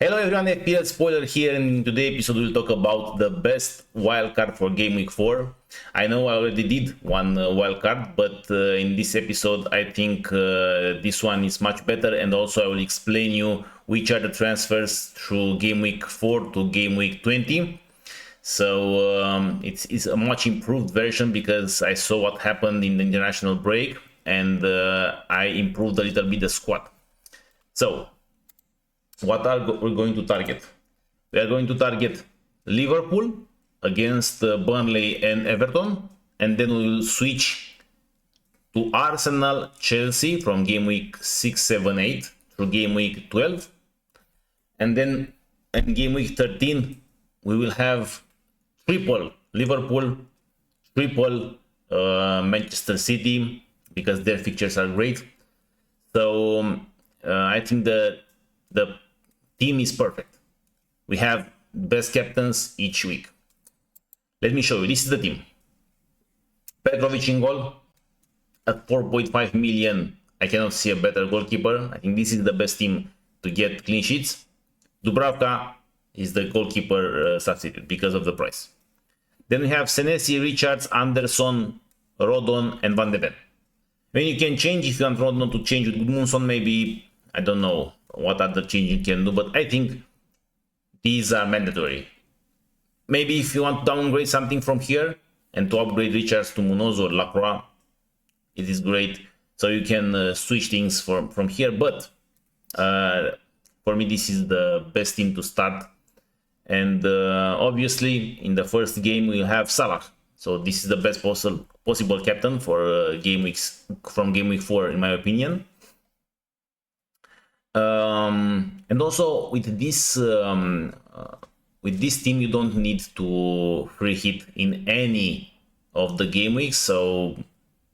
Hello everyone, FPL Spoiler here, and in today's episode we'll talk about the best wildcard for Game Week 4. I know I already did one wildcard, but in this episode I think this one is much better, and also I will explain you which are the transfers through Game Week 4 to Game Week 20. So it's a much improved version because I saw what happened in the international break, and I improved a little bit the squad. So what are we going to target? We are going to target Liverpool against Burnley and Everton, and then we will switch to Arsenal, Chelsea from game week 6, 7, 8 through game week 12, and then in game week 13 we will have triple Liverpool, triple Manchester City, because their fixtures are great. So I think the team is perfect. We have best captains each week. Let me show you. This is the team. Petrovic in goal at 4.5 million. I cannot see a better goalkeeper. I think this is the best team to get clean sheets. Dubravka is the goalkeeper substitute because of the price. Then we have Senesi, Richards, Anderson, Rodon, and Van de Ven. When you can change, if you want Rodon to change with Gudmundsson, maybe, I don't know what other change you can do, but I think these are mandatory. Maybe if you want to downgrade something from here and to upgrade Richards to Munoz or Lacroix, it is great. So you can switch things from here, but for me this is the best team to start. And obviously in the first game we'll have Salah. So this is the best possible captain for game weeks from game week 4 in my opinion. And also with this team you don't need to free hit in any of the game weeks, so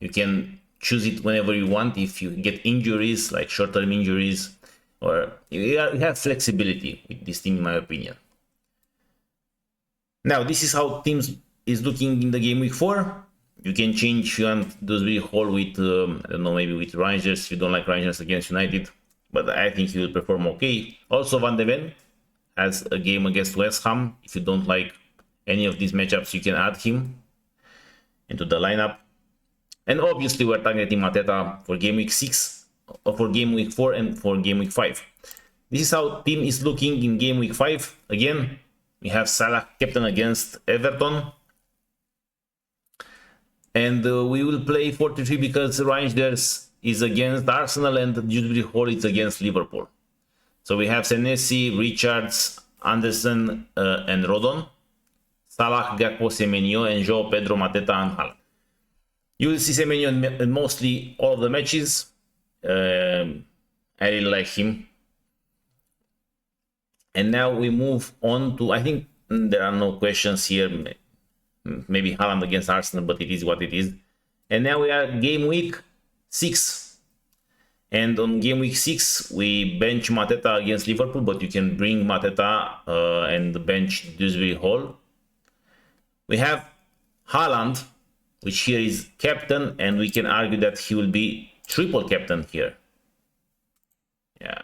you can choose it whenever you want. If you get injuries, like short-term injuries, or you have flexibility with this team in my opinion. Now this is how teams is looking in the game week 4. You can change if you want Dewsbury Hall with I don't know, maybe with Rangers if you don't like Rangers against United, but I think he will perform okay. Also Van de Ven has a game against West Ham. If you don't like any of these matchups, you can add him into the lineup. And obviously we're targeting Mateta for game week 6, or for game week 4 and for game week 5. This is how team is looking in game week 5. Again, we have Salah captain against Everton. And we will play 43 because Rangers is against Arsenal and Dewsbury Hall is against Liverpool. So we have Senesi, Richards, Anderson, and Rodon, Salah, Gakpo, Semenyo, and João Pedro, Mateta, and Haaland. You will see Semenyo in mostly all of the matches. I really like him. And now we move on to, I think there are no questions here. Maybe Haaland against Arsenal, but it is what it is. And now we are game week 6. And on game week 6, we bench Mateta against Liverpool, but you can bring Mateta and bench Dewsbury Hall. We have Haaland, which here is captain, and we can argue that he will be triple captain here. Yeah,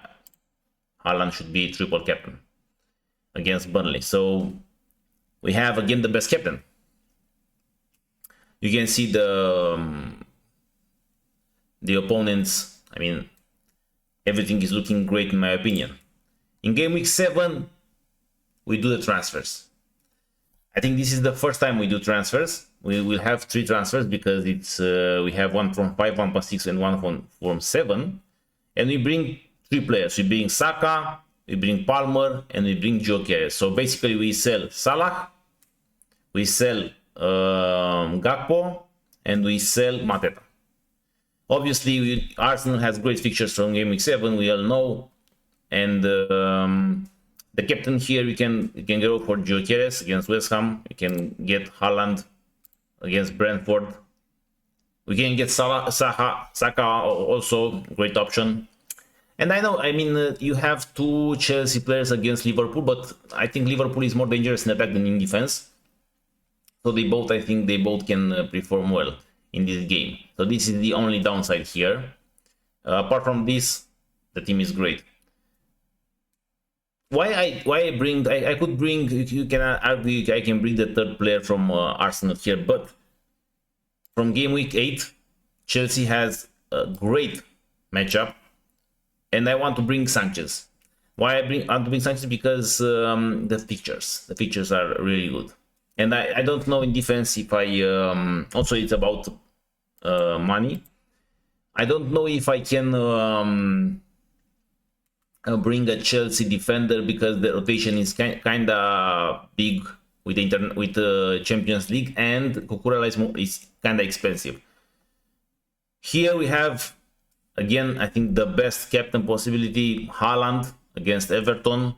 Haaland should be triple captain against Burnley. So we have again the best captain. You can see the opponents. I mean, everything is looking great in my opinion. In game week 7, we do the transfers. I think this is the first time we do transfers. We will have 3 transfers because it's we have one from 5, one from 6, and one from 7. And we bring 3 players. We bring Saka, we bring Palmer, and we bring Gyökeres. So basically we sell Salah, we sell Gakpo, and we sell Mateta. Obviously, Arsenal has great fixtures from game week 7, we all know. And the captain here, you can go for Gyökeres against West Ham. You can get Haaland against Brentford. We can get Saka also, great option. And I know, I mean, you have 2 Chelsea players against Liverpool, but I think Liverpool is more dangerous in attack than in defense. So they both, I think they both can perform well in this game. So this is the only downside here. Apart from this, the team is great. why I bring, I could bring, you can argue I can bring the third player from Arsenal here, but from game week 8 Chelsea has a great matchup and I want to bring Sanchez. Why I want to bring Sanchez? Because the pictures are really good, and I don't know in defense if I also it's about money. I don't know if I can bring a Chelsea defender because the rotation is kind of big with the Champions League, and Cucurella is kind of expensive. Here we have again, I think the best captain possibility, Haaland against Everton.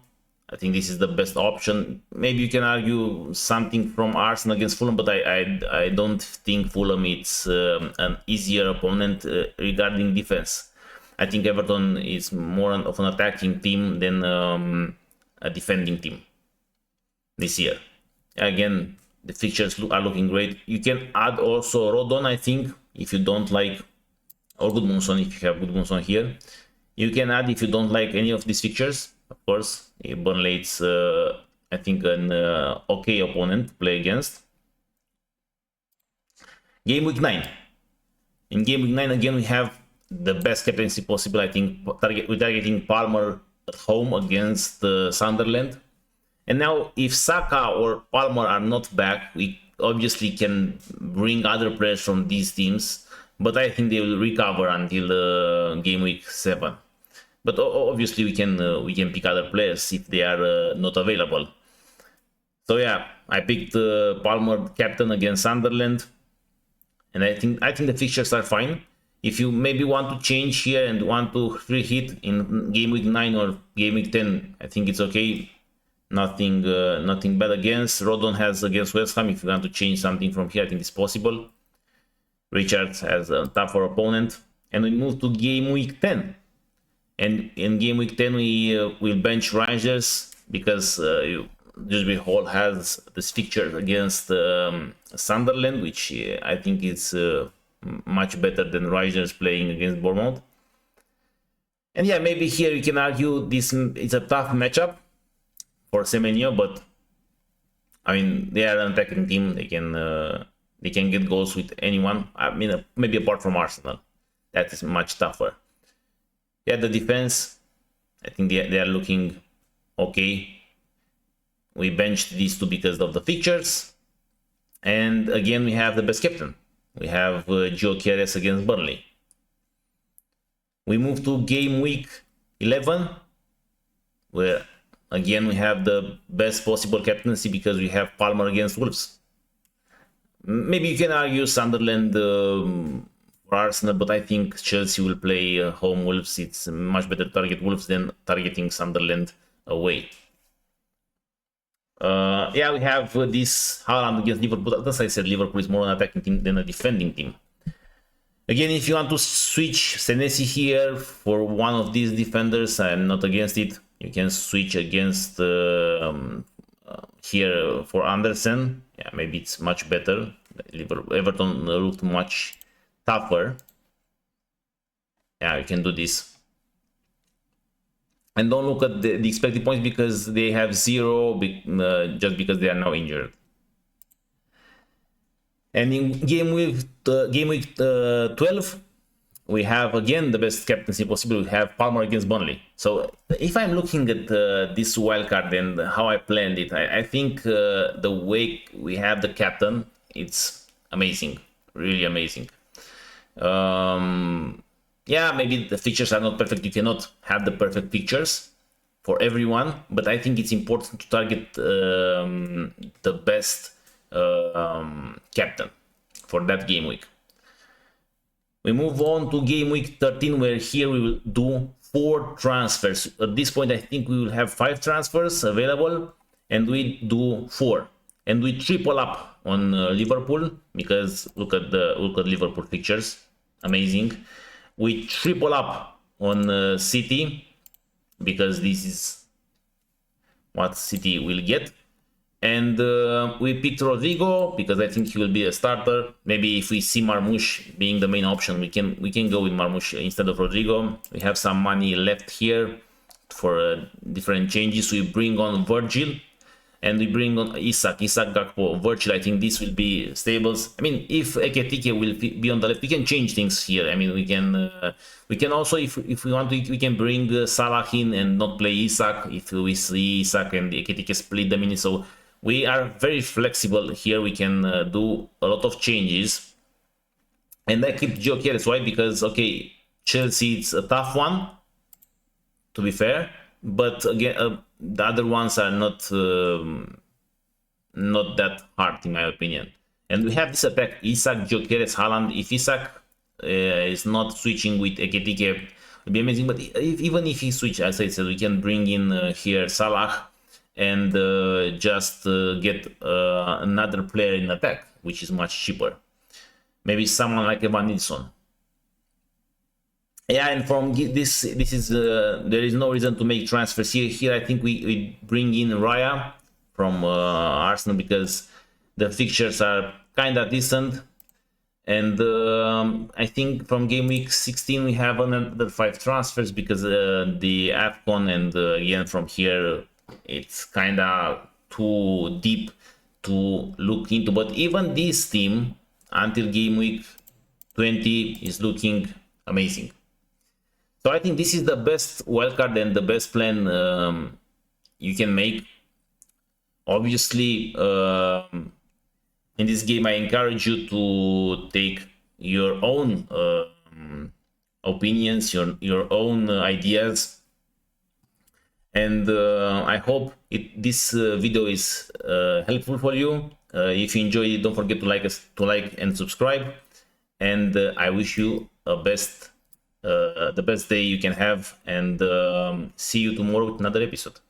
I think this is the best option. Maybe you can argue something from Arsenal against Fulham, but I don't think Fulham it's an easier opponent regarding defense. I think Everton is more of an attacking team than a defending team this year. Again, the fixtures are looking great. You can add also Rodon, I think, if you don't like, or Gudmundsson if you have Gudmundsson here. You can add if you don't like any of these fixtures. Of course, Burnley it's I think an okay opponent to play against. Game week 9. In game week 9 again we have the best captaincy possible. I think we're targeting Palmer at home against Sunderland. And now if Saka or Palmer are not back, we obviously can bring other players from these teams, but I think they will recover until game week 7. But obviously we can pick other players if they are not available. So yeah, I picked Palmer captain against Sunderland, and I think the fixtures are fine. If you maybe want to change here and want to free hit in game week 9 or game week 10, I think it's okay. Nothing bad against. Rodon has against West Ham. If you want to change something from here, I think it's possible. Richards has a tougher opponent, and we move to game week 10. And in game week 10, we will bench Rangers because Dewsbury Hall has this fixture against Sunderland, which I think is much better than Rangers playing against Bournemouth. And yeah, maybe here you can argue this it's a tough matchup for Semenyo, but I mean they are an attacking team. They can get goals with anyone. I mean maybe apart from Arsenal, that is much tougher. Yeah, the defense, I think they are looking okay. We benched these two because of the fixtures, and again we have the best captain. We have Gyökeres against Burnley. We move to game week 11, where again we have the best possible captaincy because we have Palmer against Wolves. Maybe you can argue Sunderland for Arsenal, but I think Chelsea will play home Wolves. It's much better to target Wolves than targeting Sunderland away. Yeah, we have this Haaland against Liverpool. As I said, Liverpool is more an attacking team than a defending team. Again, if you want to switch Senesi here for one of these defenders, I'm not against it. You can switch against here for Andersen. Yeah, maybe it's much better. Everton looked much tougher. Yeah, you can do this. And don't look at the expected points because they have 0 just because they are now injured. And in game week 12, we have again the best captaincy possible. We have Palmer against Burnley. So if I'm looking at this wildcard and how I planned it, I think the way we have the captain, it's amazing, really amazing. Yeah, maybe the features are not perfect. You cannot have the perfect pictures for everyone, but I think it's important to target the best captain for that game week. We move on to game week 13, where here we will do 4 transfers. At this point, I think we will have 5 transfers available, and we do 4. And we triple up on Liverpool because look at Liverpool pictures, amazing. We triple up on City because this is what City will get. And we picked Rodrigo because I think he will be a starter. Maybe if we see Marmoush being the main option, we can go with Marmoush instead of Rodrigo. We have some money left here different changes. We bring on Virgil and we bring on Isak Gakpo, Virgil. I think this will be stables. I mean, if Ekitike will be on the left, we can change things here. I mean, we can also, if we want to, we can bring Salah in and not play Isak if we see Isak and Ekitike split the minutes. So we are very flexible here. We can do a lot of changes. And I keep Gyökeres. Why? Because, okay, Chelsea, it's a tough one, to be fair. But again, the other ones are not that hard, in my opinion. And we have this attack, Isak, Gyökeres, Haaland. If Isak is not switching with Ekitike, it would be amazing. But even if he switch, as I said, we can bring in here Salah and just get another player in attack, which is much cheaper. Maybe someone like Evan Nilsson. Yeah, and from this is there is no reason to make transfers here. Here I think we bring in Raya from Arsenal because the fixtures are kind of decent. And I think from game week 16 we have another 5 transfers because the AFCON, and again from here it's kind of too deep to look into. But even this team until game week 20 is looking amazing. So I think this is the best wildcard and the best plan you can make. Obviously, in this game, I encourage you to take your own opinions, your own ideas. And I hope this video is helpful for you. If you enjoyed it, don't forget to like and subscribe. And I wish you the best day you can have. And see you tomorrow with another episode.